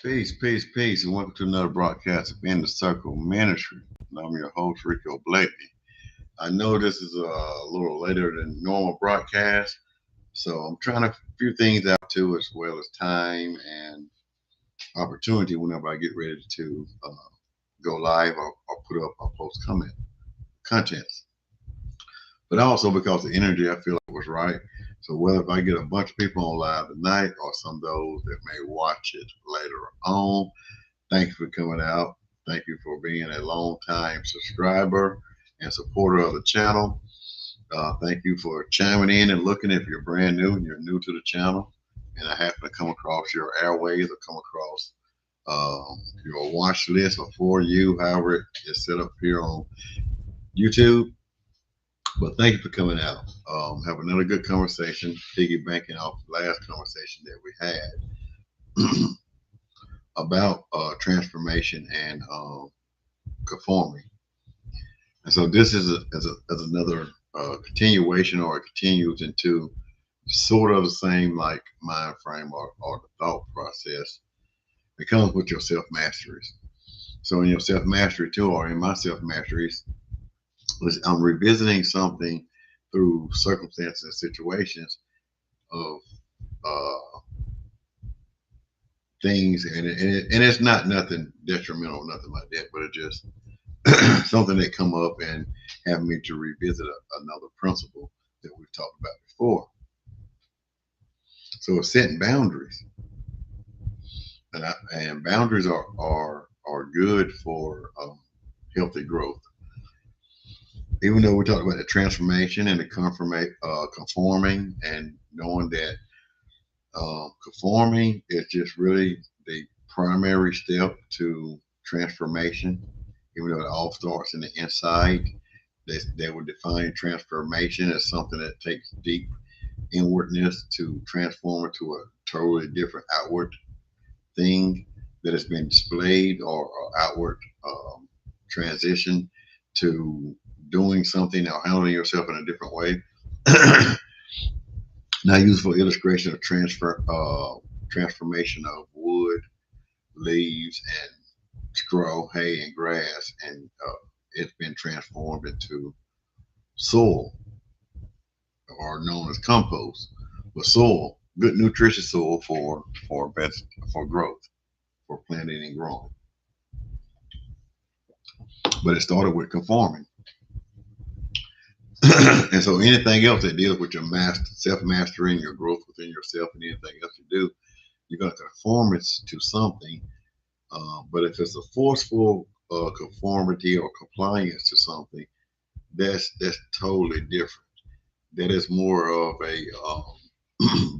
Peace, peace, peace, and welcome to another broadcast of In the Circle Ministry. And I'm your host, Rico Blakely. I know this is a little later than normal broadcast, so I'm trying to few things out too, as well as time and opportunity whenever I get ready to go live or put up or post contents. But also because the energy I feel like was right. So whether if I get a bunch of people on live tonight or some of those that may watch it later on, thank you for coming out. Thank you for being a long time subscriber and supporter of the channel. Thank you for chiming in and looking if you're brand new and you're new to the channel. And I happen to come across your airways or come across your watch list or for you, however it is set up here on YouTube. But thank you for coming out. Have another good conversation, piggybacking off the last conversation that we had about transformation and conforming. And so this is as another continuation, or it continues into sort of the same like mind frame, or the thought process. It comes with your self masteries. So in your self mastery too, or in my self masteries, I'm revisiting something through circumstances and situations of uh, things, and it's not nothing detrimental, nothing like that, but it just something that come up and have me to revisit another principle that we've talked about before. So it's setting boundaries, and boundaries are good for healthy growth. Even though we talked about the transformation and the conforming, and knowing that conforming is just really the primary step to transformation. Even though it all starts in the inside, they would define transformation as something that takes deep inwardness to transform it to a totally different outward thing that has been displayed, or outward transition to doing something or handling yourself in a different way. Now used for illustration of transformation of wood, leaves, and straw, hay, and grass, and it's been transformed into soil, or known as compost. But soil, good nutritious soil for growth, for planting and growing. But it started with conforming. And so anything else that deals with your self mastering, your growth within yourself, and anything else you do, you're going to conform it to something. But if it's a forceful conformity or compliance to something, that's totally different. That is more of a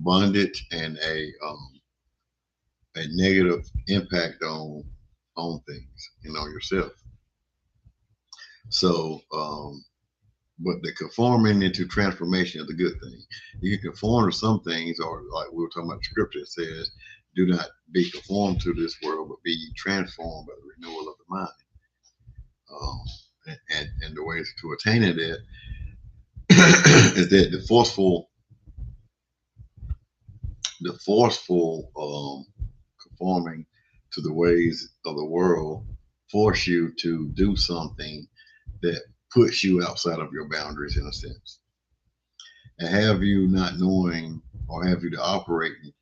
bondage and a negative impact on things and on yourself. So, but the conforming into transformation is a good thing. You can conform to some things, or like we were talking about, the scripture that says, "Do not be conformed to this world, but be ye transformed by the renewal of the mind." Um, and the ways to attaining that is that the forceful conforming to the ways of the world force you to do something that puts you outside of your boundaries, in a sense, and have you not knowing, or have you to operating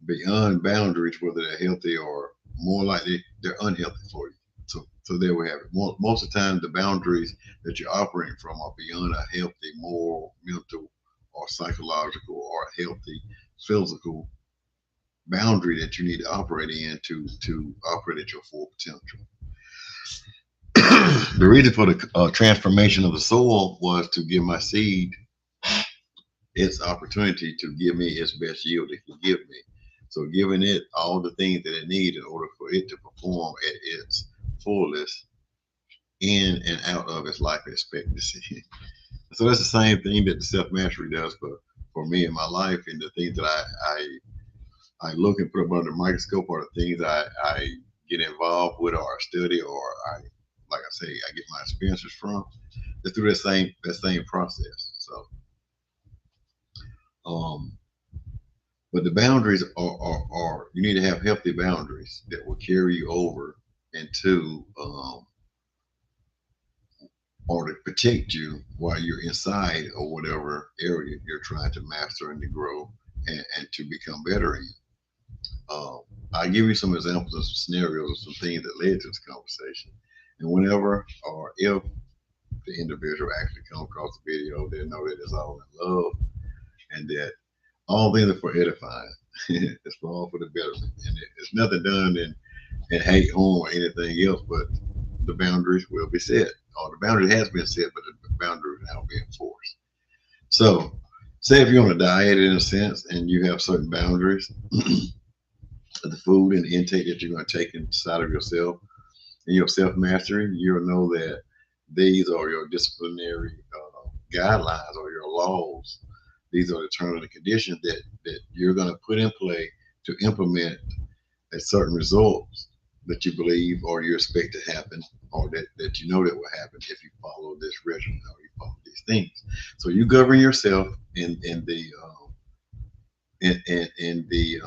beyond boundaries, whether they're healthy or more likely they're unhealthy for you. So there we have it. Most of the time, the boundaries that you're operating from are beyond a healthy, moral, mental, or psychological, or a healthy physical boundary that you need to operate in to operate at your full potential. The reason for the transformation of the soil was to give my seed its opportunity to give me its best yield it can give me. So giving it all the things that it needs in order for it to perform at its fullest in and out of its life expectancy. So that's the same thing that the self mastery does for me in my life, and the things that I look and put up under the microscope, are the things I get involved with, or I study, or like I say, I get my experiences from. It's through that same process. So um, But the boundaries are you need to have healthy boundaries that will carry you over into or to protect you while you're inside or whatever area you're trying to master and to grow and to become better in. Um, I'll give you some examples of some scenarios of some things that led to this conversation. And whenever or if the individual actually come across the video, they'll know that it's all in love and that all things are for edifying. It's for all for the betterment. And it's nothing done in hate, harm, or anything else, but the boundaries will be set. Or the boundary has been set, but the boundary is now being enforced. So, say if you're on a diet in a sense and you have certain boundaries of the food and the intake that you're going to take inside of yourself and your self mastery, you'll know that these are your disciplinary guidelines or your laws. These are the terms and conditions that you're going to put in play to implement a certain results that you believe or you expect to happen or that you know that will happen if you follow this regimen or you follow these things. So you govern yourself in the in the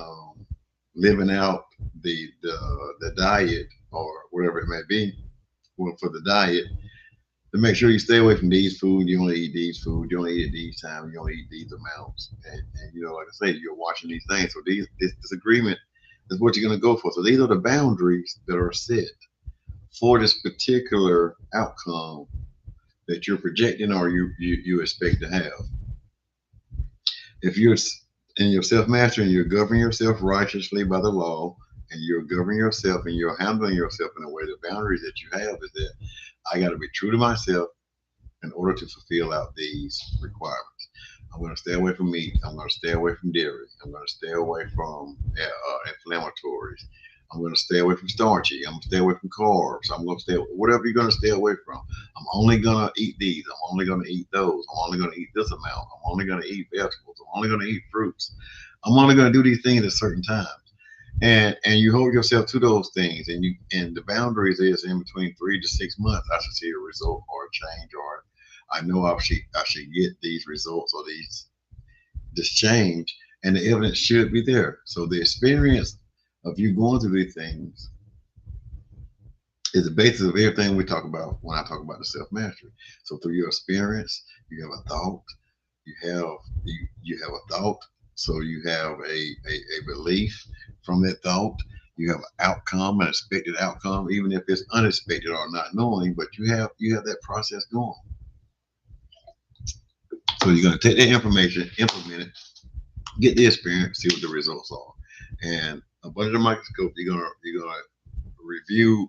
living out the diet or whatever it may be. Well, for the diet, to make sure you stay away from these food, you only eat these food, you only eat at these times, you only eat these amounts, and you know, like I say, you're watching these things. So this agreement is what you're going to go for. So these are the boundaries that are set for this particular outcome that you're projecting or you expect to have. If you're in your self mastery and you're governing yourself righteously by the law, and you're governing yourself and you're handling yourself in a way, the boundaries that you have is that I got to be true to myself in order to fulfill out these requirements. I'm going to stay away from meat. I'm going to stay away from dairy. I'm going to stay away from inflammatories. I'm going to stay away from starchy. I'm going to stay away from carbs. I'm going to stay whatever you're going to stay away from. I'm only going to eat these. I'm only going to eat those. I'm only going to eat this amount. I'm only going to eat vegetables. I'm only going to eat fruits. I'm only going to do these things at certain times. And you hold yourself to those things, and the boundaries is in between 3 to 6 months. I should see a result or a change, or I know I should get these results or this change, and the evidence should be there. So the experience of you going through these things is the basis of everything we talk about when I talk about the self mastery. So through your experience, you have a thought, you have a thought, so you have a belief from that thought. You have an outcome, an expected outcome, even if it's unexpected or not knowing, but you have that process going. So you're going to take that information, implement it, get the experience, see what the results are, and under the microscope, you're gonna review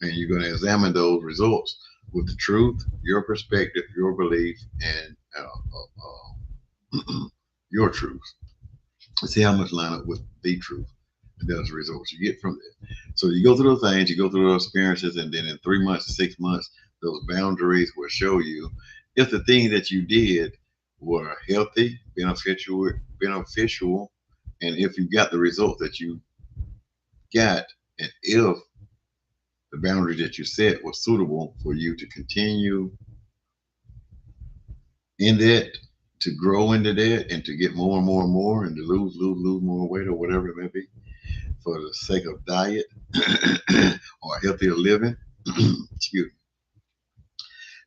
and you're gonna examine those results with the truth, your perspective, your belief, and your truth. See how much line up with the truth, and those results you get from it. So you go through those things, you go through those experiences, and then in 3 months to 6 months, those boundaries will show you if the things that you did were healthy, beneficial, and if you got the results that you got, and if the boundary that you set was suitable for you to continue in that, to grow into that, and to get more and more and more, and to lose more weight or whatever it may be, for the sake of diet or healthier living. Excuse me.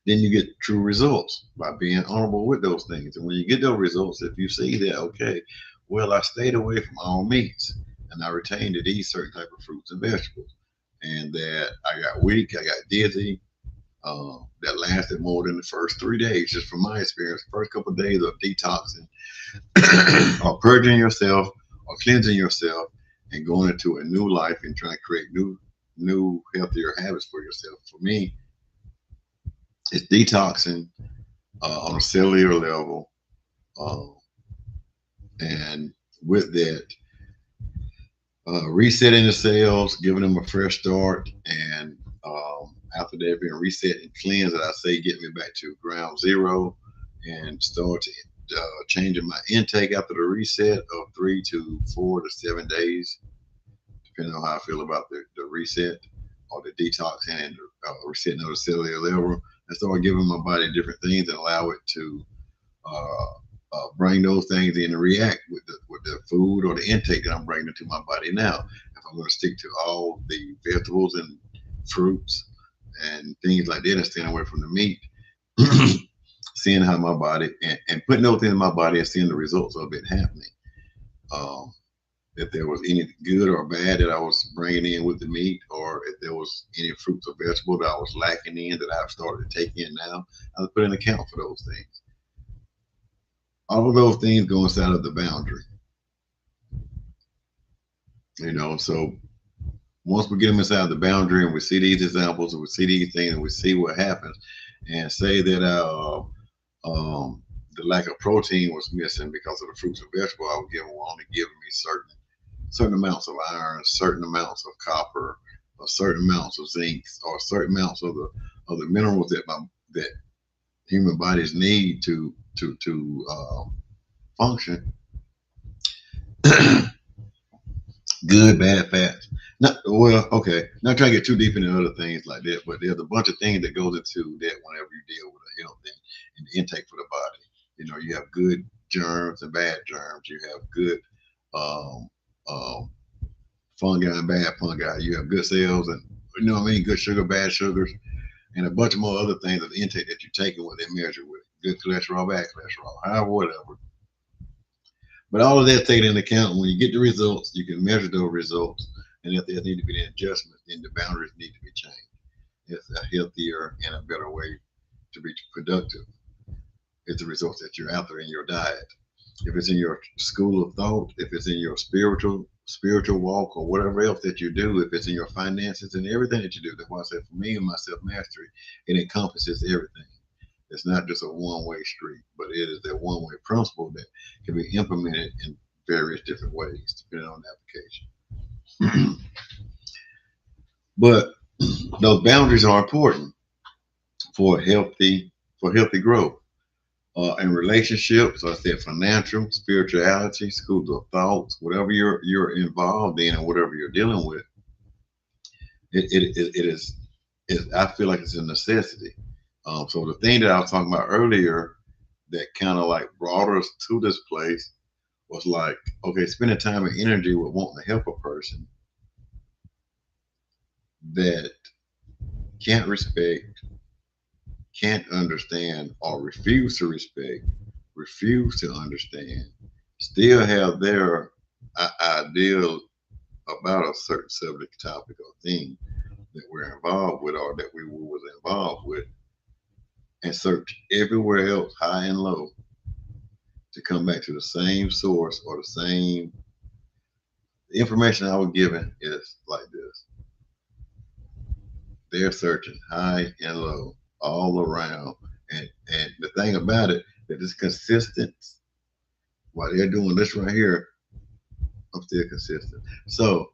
Then you get true results by being honorable with those things. And when you get those results, if you see that, okay, well, I stayed away from all meats and I retained to these certain type of fruits and vegetables, and that I got weak, I got dizzy, that lasted more than the first 3 days, just from my experience. First couple of days of detoxing or purging yourself or cleansing yourself and going into a new life and trying to create new healthier habits for yourself. For me, it's detoxing on a cellular level, uh, and with that, resetting the cells, giving them a fresh start, and after they've been reset and cleansed, I say get me back to ground zero and start changing my intake after the reset of 3 to 4 to 7 days, depending on how I feel about the reset or the detoxing and resetting of the cellular level, and start giving my body different things and allow it to uh, bring those things in and react with the food or the intake that I'm bringing into my body now. If I'm going to stick to all the vegetables and fruits and things like that and staying away from the meat, seeing how my body and putting those things in my body and seeing the results of it happening. Um, if there was any good or bad that I was bringing in with the meat, or if there was any fruits or vegetables that I was lacking in that I've started to take in now, I was put an account for those things. All of those things go inside of the boundary, So once we get them inside the boundary and we see these examples and we see these things and we see what happens, and say that the lack of protein was missing because of the fruits and vegetables I was given were only giving me certain amounts of iron, certain amounts of copper, or certain amounts of zinc, or certain amounts of the minerals that human bodies need to function. Good, bad, fats. Not well, okay. Not trying to get too deep into other things like that, but there's a bunch of things that goes into that whenever you deal with a health and the intake for the body. You have good germs and bad germs. You have good um, um, fungi and bad fungi. You have good cells and good sugar, bad sugars, and a bunch of more other things of the intake that you're taking what they measure with. Good cholesterol, bad cholesterol, however, whatever. But all of that's taken into account. When you get the results, you can measure those results. And if there need to be an adjustment, then the boundaries need to be changed. It's a healthier and a better way to be productive. It's the results that you're after in your diet. If it's in your school of thought, if it's in your spiritual walk or whatever else that you do, if it's in your finances and everything that you do. That's why I said for me and my self mastery, it encompasses everything. It's not just a one-way street, but it is a one-way principle that can be implemented in various different ways depending on the application. But those boundaries are important for healthy growth. In relationships, like I said, financial, spirituality, schools of thoughts, whatever you're involved in and whatever you're dealing with, it is. I feel like it's a necessity. So the thing that I was talking about earlier that kind of like brought us to this place was like, okay, spending time and energy with wanting to help a person that can't respect, can't understand, or refuse to respect, refuse to understand, still have their ideal about a certain subject, topic, or thing that we're involved with or that we was involved with, and search everywhere else, high and low, to come back to the same source or the same. The information I was given is like this. They're searching high and low all around. And the thing about it, that it's consistent. While they're doing this right here, I'm still consistent. So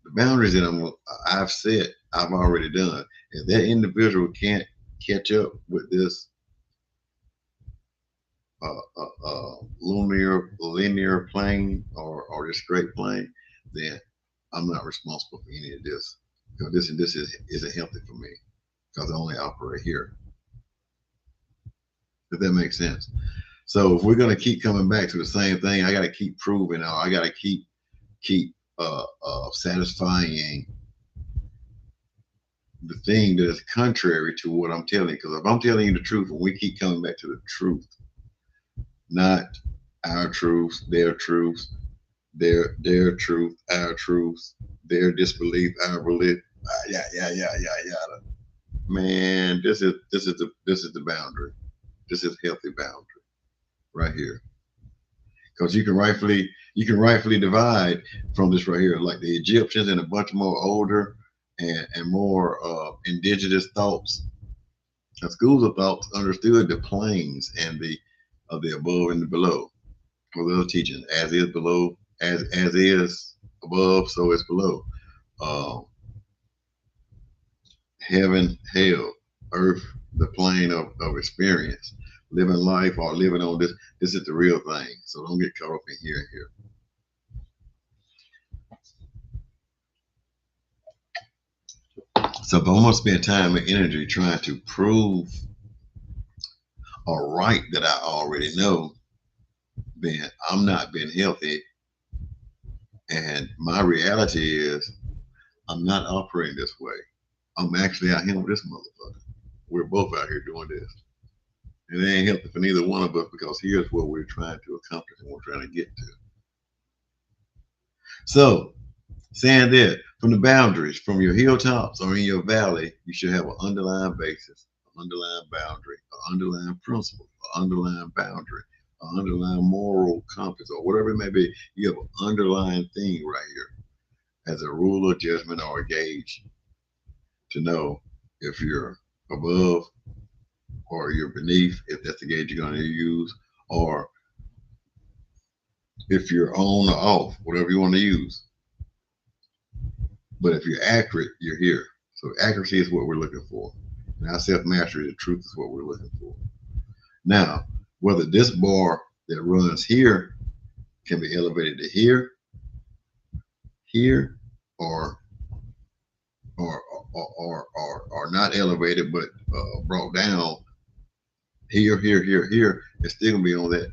the boundaries that I've set, I've already done. If that individual can't catch up with this linear plane or this straight plane, then I'm not responsible for any of this. This isn't healthy for me because I only operate here. If that makes sense. So if we're gonna keep coming back to the same thing, I got to keep proving, or I got to keep satisfying the thing that is contrary to what I'm telling you. Because if I'm telling you the truth, and we keep coming back to the truth, not our truth, their truth, their truth, our truth, their disbelief, our belief, yeah. Man, this is the boundary. This is healthy boundary right here. Because you can rightfully divide from this right here, like the Egyptians and a bunch more older and more indigenous thoughts. The schools of thoughts understood the planes and the of the above and the below. For those teaching, as is below, as is above, so is below. Uh, Heaven, hell, earth, the plane of experience, living life or living on this. This is the real thing. So don't get caught up in here and here. So if I'm gonna spend time and energy trying to prove or right that I already know, then I'm not being healthy. And my reality is I'm not operating this way. I'm actually out here with this motherfucker. We're both out here doing this. And it ain't healthy for neither one of us because here's what we're trying to accomplish and we're trying to get to. So, saying that from the boundaries, from your hilltops or in your valley, you should have an underlying basis, an underlying boundary, an underlying principle, an underlying boundary, an underlying moral compass, or whatever it may be. You have an underlying thing right here as a rule of judgment or a gauge to know if you're above or you're beneath, if that's the gauge you're going to use, or if you're on or off, whatever you want to use. But if you're accurate, you're here. So accuracy is what we're looking for. Now self-mastery, the truth is what we're looking for. Now, whether this bar that runs here can be elevated to here, here, or or not elevated but brought down here, here, it's still gonna be on that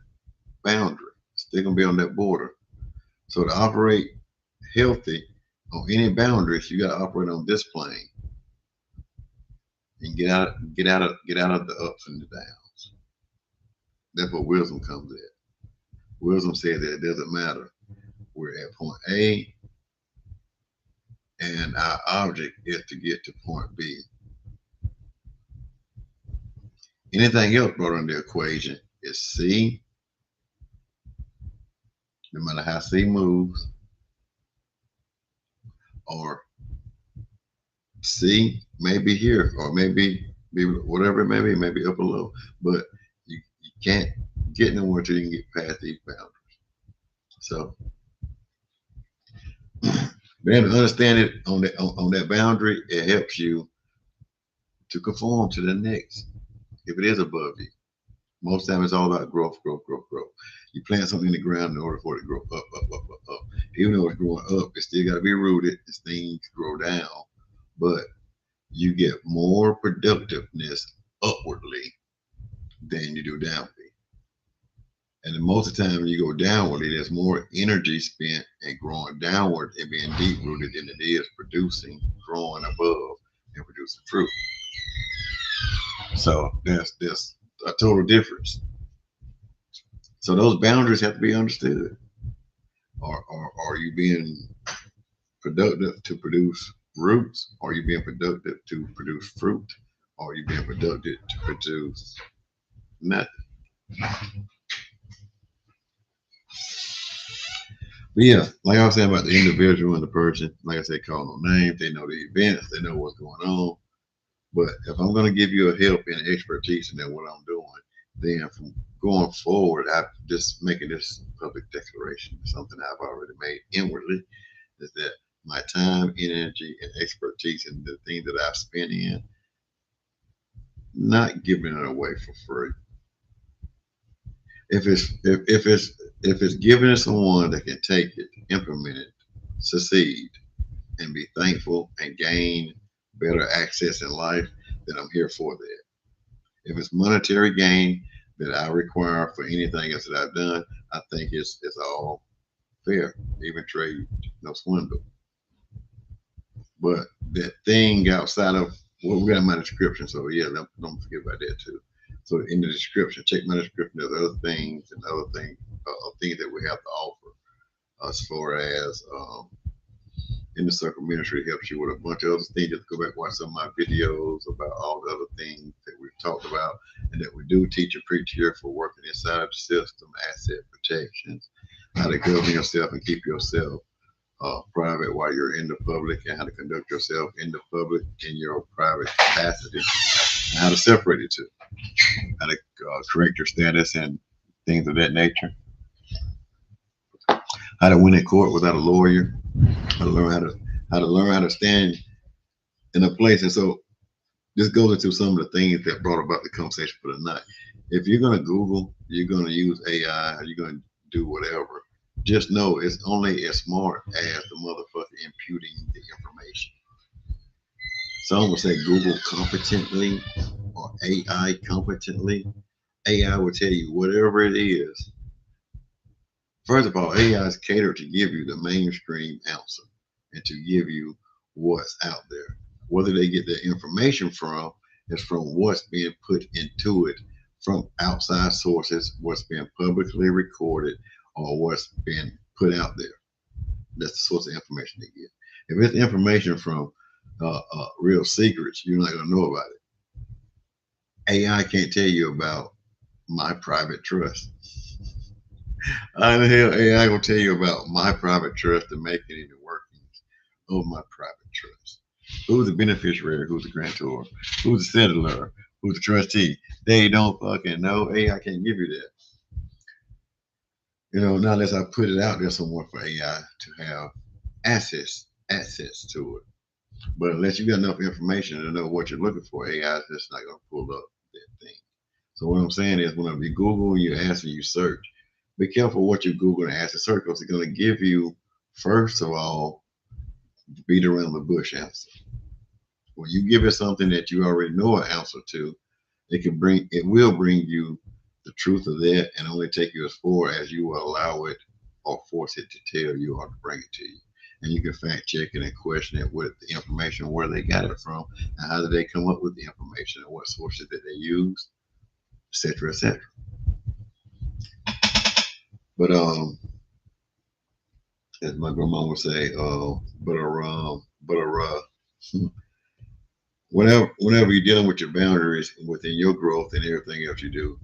boundary. It's still gonna be on that border. So to operate healthy on any boundaries, you gotta operate on this plane and get out of the ups and the downs. That's what wisdom comes at. Wisdom says that it doesn't matter. We're at point A and our object is to get to point B. Anything else brought in the equation is C. No matter how C moves, or C may be here, or maybe be whatever it may be, maybe up or low. But you can't get nowhere until you can get past these boundaries. So being able to understand it on that boundary, it helps you to conform to the next. If it is above you, most time it's all about growth, growth, growth, growth. You plant something in the ground in order for it to grow up, up, up, up, up. Even though it's growing up, it still got to be rooted. As things grow down, but you get more productiveness upwardly than you do downwardly. And then most of the time when you go downwardly, there's more energy spent in growing downward and being deep rooted than it is producing, growing above and producing fruit. So there's a total difference. So those boundaries have to be understood. Or are you being productive to produce roots? Or are you being productive to produce fruit? Or are you being productive to produce nothing? But yeah, like I was saying about the individual and the person, like I said, call no names, they know the events, they know what's going on. But if I'm going to give you a help and expertise in what I'm doing, then from going forward, I'm just making this public declaration, something I've already made inwardly, is that my time, energy, and expertise and the things that I've spent in, not giving it away for free. If it's given to someone that can take it, implement it, succeed, and be thankful and gain better access in life, then I'm here for that. If it's monetary gain that I require for anything else that I've done, I think it's all fair. Even trade, no swindle. But that thing outside of well, we got my description, so yeah, don't forget about that too. So in the description, check my description. There's other things and other things that we have to offer as far as in the circle ministry helps you with a bunch of other things. Just go back and watch some of my videos about all the other things that we've talked about and that we do teach and preach here for working inside the system, asset protections, how to govern yourself and keep yourself private while you're in the public, and how to conduct yourself in the public in your private capacity, and how to separate it two, how to correct your status and things of that nature, how to win in court without a lawyer, how to learn how to stand in a place. And so this goes into some of the things that brought about the conversation for tonight. If you're going to Google, you're going to use AI, or you're going to do whatever, just know it's only as smart as the motherfucker imputing the information. Some would say Google competently or AI competently. AI will tell you whatever it is First of all, AI is catered to give you the mainstream answer and to give you what's out there. Whether they get their information from is from what's being put into it from outside sources, what's being publicly recorded, or what's being put out there. That's the source of information they get. If it's information from real secrets, you're not going to know about it. AI can't tell you about my private trust. How the hell AI gonna tell you about my private trust and make any of the workings of my private trust? Who's the beneficiary? Who's the grantor? Who's the settlor? Who's the trustee? They don't fucking know. AI can't give you that. Not unless I put it out there somewhere for AI to have access to it. But unless you got enough information to know what you're looking for, AI is just not gonna pull up that thing. So what I'm saying is, whenever you Google, you ask, and you search, be careful what you Google and ask the circles. It's going to give you, first of all, beat around the bush answer. When you give it something that you already know an answer to, it will bring you the truth of that, and only take you as far as you will allow it or force it to tell you or to bring it to you. And you can fact check it and question it with the information, where they got it from, and how did they come up with the information, and what sources that they used, etc., etc. But as my grandma would say, whenever you're dealing with your boundaries within your growth and everything else you do,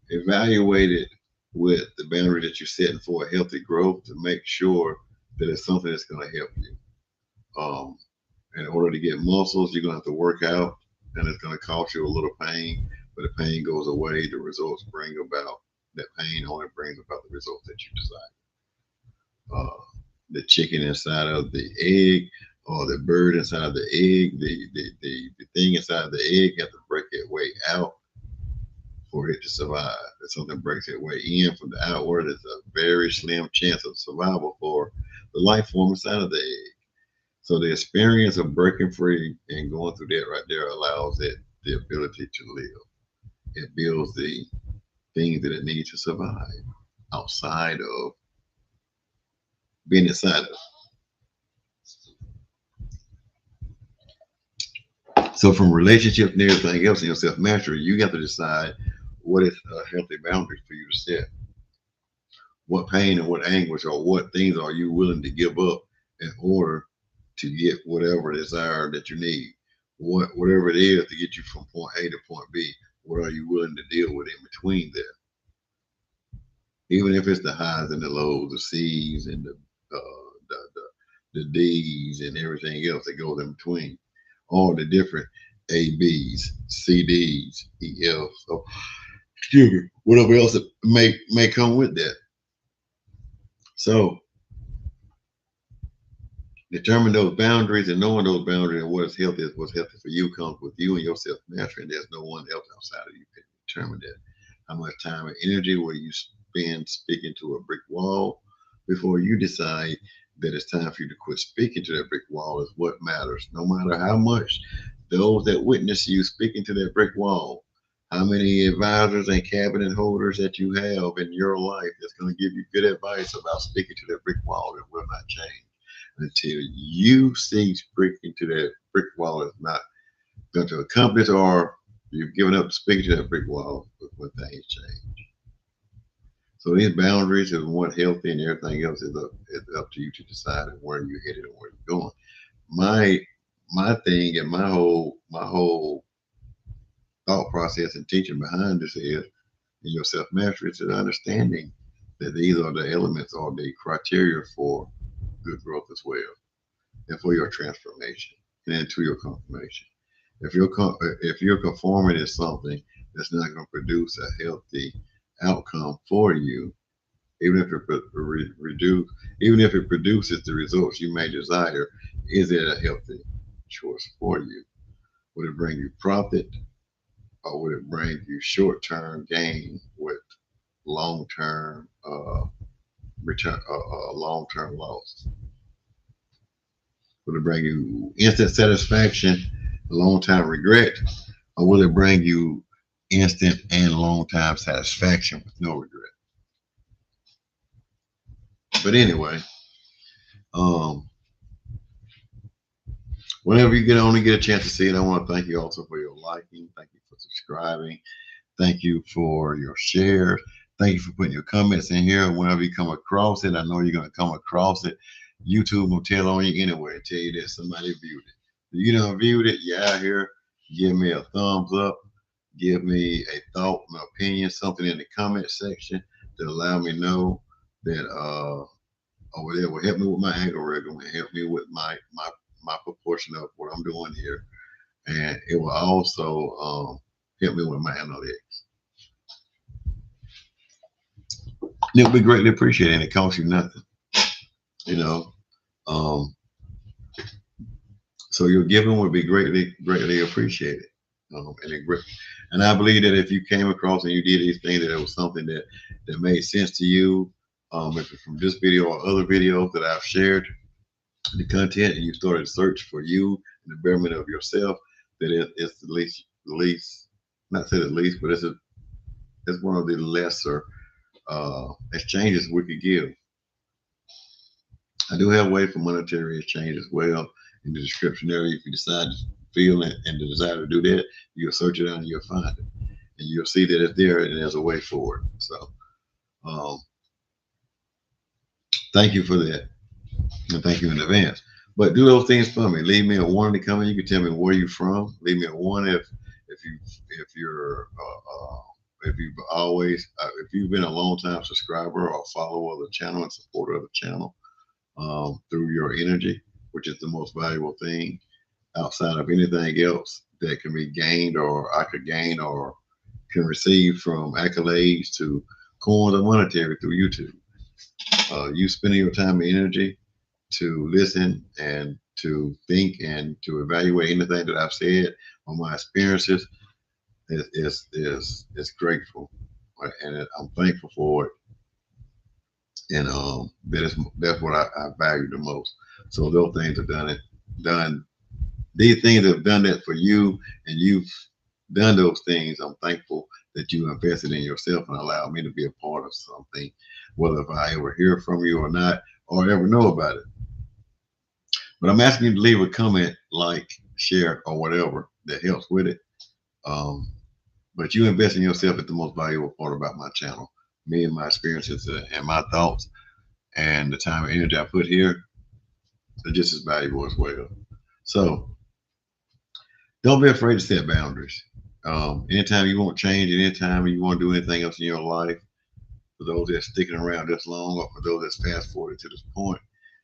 evaluate it with the boundary that you're setting for a healthy growth to make sure that it's something that's going to help you. In order to get muscles, you're going to have to work out, and it's going to cost you a little pain, but the pain goes away. The results bring about that pain only brings about the results that you desire. The chicken inside of the egg, or the bird inside of the egg, the thing inside of the egg has to break its way out for it to survive. If something breaks its way in from the outward, there's a very slim chance of survival for the life form inside of the egg. So the experience of breaking free and going through that right there allows it the ability to live. It builds the things that it needs to survive outside of being inside of. So from relationships and everything else in your self mastery, you got to decide what is a healthy boundary for you to set. What pain and what anguish or what things are you willing to give up in order to get whatever desire that you need? Whatever it is to get you from point A to point B, what are you willing to deal with in between there? Even if it's the highs and the lows, the C's and the D's and everything else that goes in between, all the different A, B's, C, D's, E, F, so excuse me, whatever else that may come with that. So determine those boundaries, and knowing those boundaries and what's healthy for you comes with you and your self mastery. And there's no one else outside of you can determine that. How much time and energy will you spend speaking to a brick wall before you decide that it's time for you to quit speaking to that brick wall is what matters. No matter how much those that witness you speaking to that brick wall, how many advisors and cabinet holders that you have in your life that's going to give you good advice about speaking to that brick wall, that will not change until you see speaking to that brick wall is not going to accomplish, or you've given up speaking to that brick wall when things change. So these boundaries and what healthy and everything else is up to you to decide where you're headed and where you're going. My thing and my whole thought process and teaching behind this is in your self mastery is understanding that these are the elements or the criteria for good growth as well, and for your transformation and into your confirmation. If you're conforming to something that's not going to produce a healthy outcome for you, even if even if it produces the results you may desire, is it a healthy choice for you? Would it bring you profit, or would it bring you short-term gain with long-term return, long-term loss? Will it bring you instant satisfaction, long-time regret, or will it bring you instant and long-time satisfaction with no regret? But anyway, um, whenever you get a chance to see it, I want to thank you also for your liking. Thank you for subscribing. Thank you for your shares. Thank you for putting your comments in here. Whenever you come across it, I know you're going to come across it. YouTube will tell on you anyway, tell you that somebody viewed it. If you don't viewed it, you're out here. Give me a thumbs up. Give me a thought, an opinion, something in the comment section to allow me know that over there will help me with my algorithm and help me with my proportion of what I'm doing here, and it will also help me with my analytics. It would be greatly appreciated, and it costs you nothing, you know. Um, so your giving would be greatly appreciated, and and I believe that if you came across and you did these things, that it was something that made sense to you. If it's from this video or other videos that I've shared the content, and you started to search for you and the betterment of yourself, that it's the least, not say the least, but it's one of the lesser exchanges we could give. I do have a way for monetary exchange as well in the description area. If you decide to feel and the desire to do that, you'll search it out and you'll find it. And you'll see that it's there and there's a way for it. So um, thank you for that. And thank you in advance. But do those things for me. Leave me a one in the comment. You can tell me where you're from. Leave me a one if you if you've always if you've been a long time subscriber or follower of the channel and supporter of the channel through your energy, which is the most valuable thing outside of anything else that can be gained or I could gain or can receive from accolades to coins or monetary through YouTube. You spending your time and energy to listen and to think and to evaluate anything that I've said on my experiences is grateful, and I'm thankful for it, and that's what I value the most. So those things have done. These things have done that for you, and you've done those things. I'm thankful that you invested in yourself and allowed me to be a part of something, whether if I ever hear from you or not, or ever know about it. But I'm asking you to leave a comment, like, share, or whatever that helps with it. Um, but you invest in yourself is the most valuable part about my channel. Me and my experiences and my thoughts and the time and energy I put here are just as valuable as well. So don't be afraid to set boundaries. Anytime you want change, anytime you want to do anything else in your life, for those that are sticking around this long, or for those that's fast forwarded to this point,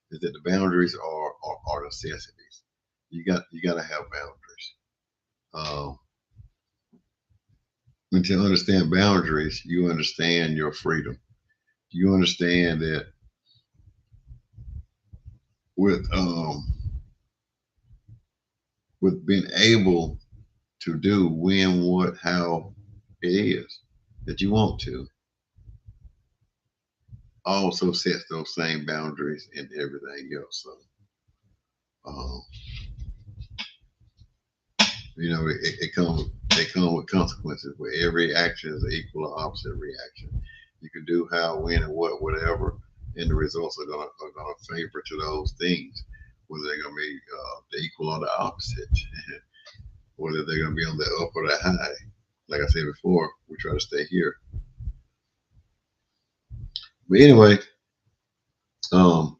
is that the boundaries are necessities. You got to have boundaries. Um, when to understand boundaries, you understand your freedom. You understand that with with being able to do when, what, how it is that you want to, also sets those same boundaries and everything else. So, um, it comes they come with consequences. Where every action is equal or opposite reaction. You can do how, when, and what, whatever, and the results are gonna favor to those things. Whether they're gonna be the equal or the opposite, whether they're gonna be on the up or the high. Like I said before, we try to stay here. But anyway, um,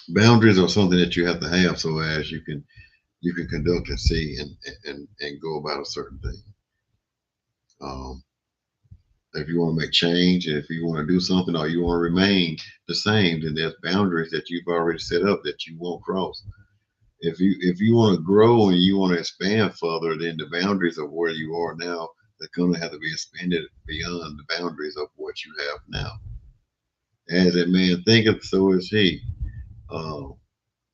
boundaries are something that you have to have so as you can conduct and see and go about a certain thing. Um, if you want to make change, and if you want to do something, or you want to remain the same, then there's boundaries that you've already set up that you won't cross. If you want to grow and you want to expand further, then the boundaries of where you are now are going to have to be expanded beyond the boundaries of what you have now. As a man thinketh, so is he. Uh,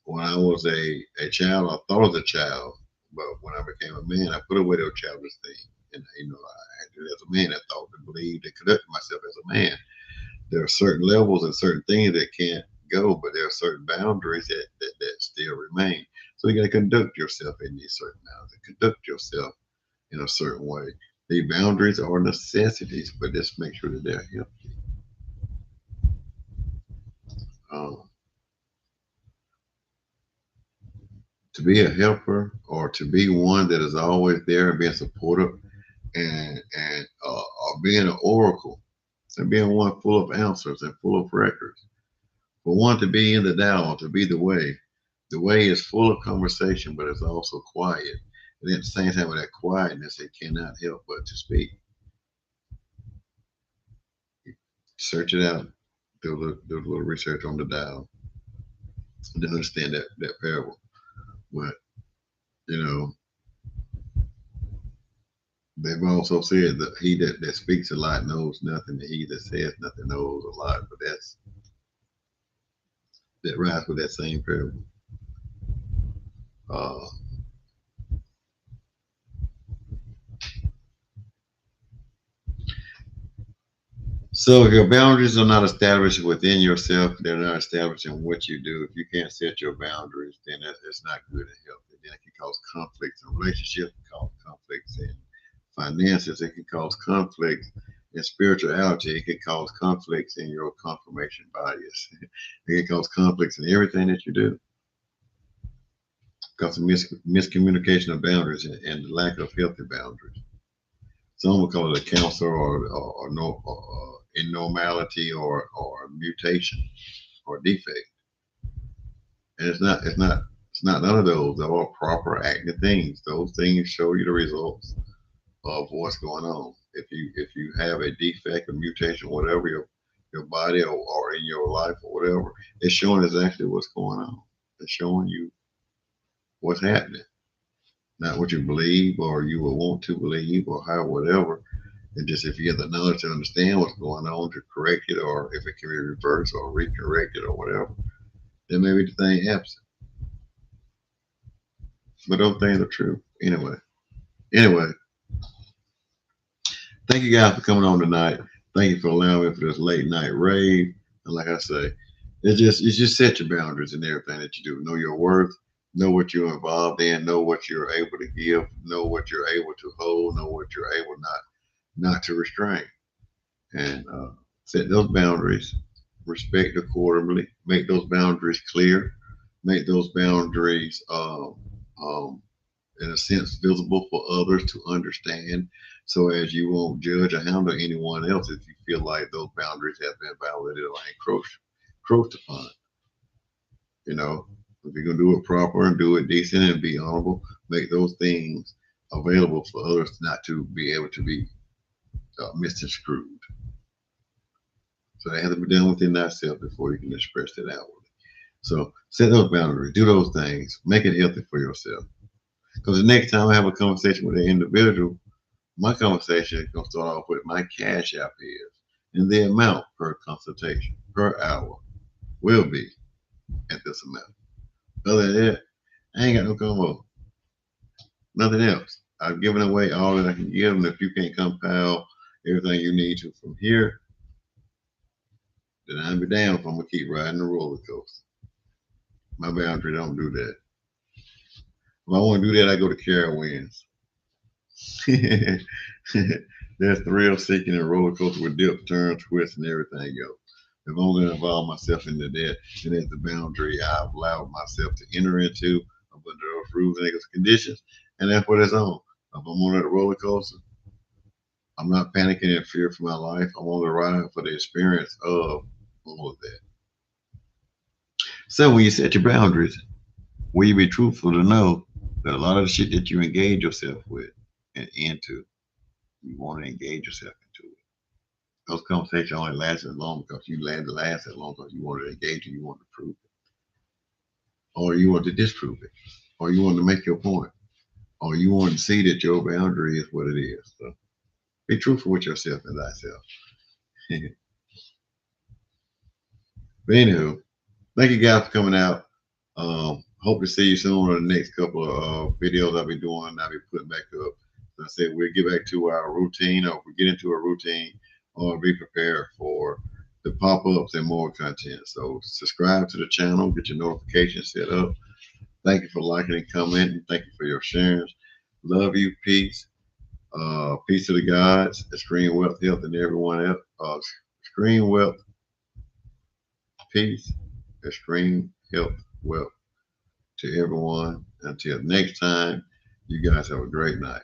when I was a child, I thought as a child, but when I became a man, I put away those childish things. And I acted as a man. I thought and believed and conducted myself as a man. There are certain levels and certain things that can't go, but there are certain boundaries that still remain. So you got to conduct yourself in these certain boundaries, conduct yourself in a certain way. The boundaries are necessities, but just make sure that they're healthy. Um, to be a helper or to be one that is always there and being supportive and or being an oracle and being one full of answers and full of records. For one to be in the dialogue, to be the way. The way is full of conversation, but it's also quiet. And at the same time, with that quietness, it cannot help but to speak. Search it out. Do a little research on the dial to understand that parable. But, you know, they've also said that that speaks a lot knows nothing, and he that says nothing knows a lot. But that rides with that same parable. Uh, so if your boundaries are not established within yourself, they're not established in what you do. If you can't set your boundaries, then it's not good and healthy. Then it can cause conflicts in relationships, it can cause conflicts in finances, it can cause conflicts in spirituality, it can cause conflicts in your confirmation bias. It can cause conflicts in everything that you do because of miscommunication of boundaries and the lack of healthy boundaries. Some would call it a cancer or no or abnormality or mutation or defect. And it's not none of those. They're all proper active things. Those things show you the results of what's going on. If you have a defect, a mutation, whatever your body or in your life or whatever, it's showing exactly what's going on. It's showing you what's happening, not what you believe or you will want to believe or how whatever. And just if you have the knowledge to understand what's going on to correct it, or if it can be reversed or recorrected or whatever, then maybe the thing happens. But those things are true anyway. Anyway, thank you guys for coming on tonight. Thank you for allowing me for this late night rave. And like I say, it's just set your boundaries in everything that you do. Know your worth. Know what you're involved in. Know what you're able to give. Know what you're able to hold. Know what you're able not to restrain. And set those boundaries. Respect accordingly. Make those boundaries clear. Make those boundaries um, in a sense visible for others to understand, so as you won't judge or handle anyone else if you feel like those boundaries have been violated or encroached upon. You know, if you're gonna do it proper and do it decent and be honorable, make those things available for others not to be able to be misconstrued. So they have to be done within thyself before you can express it outwardly. So set those boundaries, do those things, make it healthy for yourself. Because the next time I have a conversation with an individual, my conversation is going to start off with my cash app is, and the amount per consultation per hour will be at this amount. Other than that, I ain't got no combo, nothing else. I've given away all that I can give, and if you can't compile everything you need to from here, then I'll be damned if I'm gonna keep riding the roller coaster. My boundary don't do that. If I want to do that, I go to Carowinds. There's thrill seeking and roller coaster with dip, turn, twist, and everything else. If I'm going to involve myself into that, then that's the boundary I've allowed myself to enter into under those rules and conditions, and that's what it's on. If I'm on that roller coaster, I'm not panicking in fear for my life. I'm on the ride for the experience of all of that. So when you set your boundaries, will you be truthful to know that a lot of the shit that you engage yourself with and into, you want to engage yourself into it. Those conversations only last as long because you last as long because you want to engage and you want to prove it, or you want to disprove it, or you want to make your point, or you want to see that your boundary is what it is. So be truthful with yourself and thyself. But anywho, thank you guys for coming out. Hope to see you soon on the next couple of videos I'll be doing. I'll be putting back up. As I said, we'll get back to our routine, or if we get into a routine, or be prepared for the pop-ups and more content. So subscribe to the channel, get your notifications set up. Thank you for liking and commenting. Thank you for your sharing. Love you. Peace. Peace to the gods, extreme wealth, health, and everyone else. Extreme wealth, peace, extreme health, wealth to everyone. Until next time, you guys have a great night.